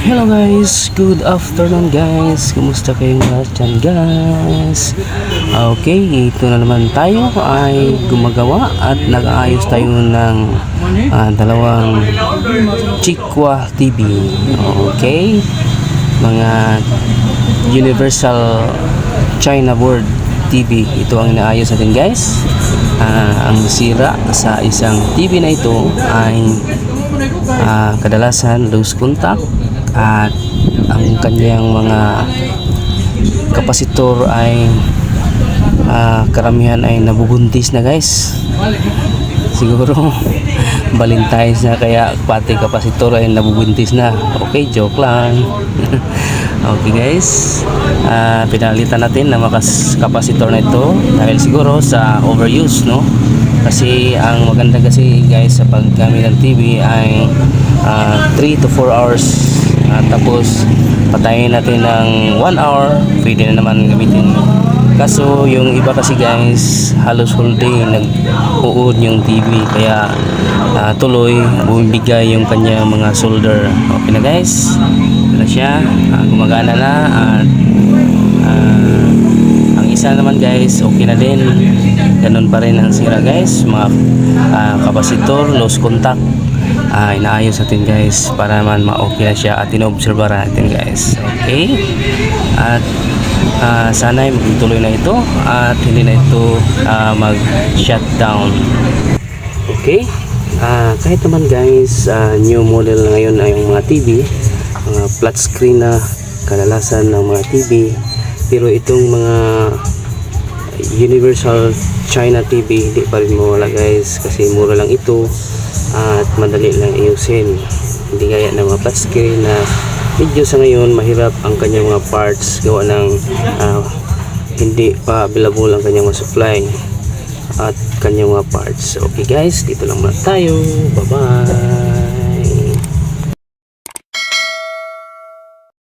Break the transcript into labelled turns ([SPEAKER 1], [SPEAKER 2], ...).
[SPEAKER 1] Hello guys, good afternoon guys. Kumusta kayong lahat dyan guys? Okay, ito na naman tayo ay gumagawa at nag-aayos tayo ng dalawang Chikwa TV. Okay, mga Universal China Board TV. Ito ang inaayos natin guys. Ang sira sa isang TV na ito ay kadalasan loose contact at ang kanyang mga kapasitor ay karamihan ay nabubuntis na guys. Siguro Valentine's na kaya pati kapasitor ay nabubuntis na. Okay, joke lang. Okay guys, pinalitan natin na kapasitor na ito dahil siguro sa overuse, no? Kasi ang maganda kasi guys sa paggamit ng TV ay 3 to 4 hours, tapos patayin natin ng 1 hour, pwede na naman gamitin. Kaso yung iba kasi guys halos whole day nag-uud yung TV, kaya tuloy bumibigay yung kanya mga solder. Okay na guys, ito na siya, gumagana na. At ang isa naman guys okay na din, ganun pa rin ang sira guys, mga kapasitor, loose contact. Inaayos natin guys para naman ma-okay na siya at inoobserba natin guys. Okay, at sana magtuloy na ito at hindi na ito mag-shutdown. Okay, kahit naman guys new model na ngayon ay yung mga TV, mga flat screen na kadalasan ng mga TV, pero itong mga Universal China TV hindi pa rin mawala guys, kasi mura lang ito at madali lang iusin. Hindi gaya ng mga flat screen na medyo sa ngayon mahirap ang kanyang mga parts gawa ng hindi pa available ang kanyang mga supply at kanyang mga parts. Okay guys, dito lang muna tayo. Bye bye.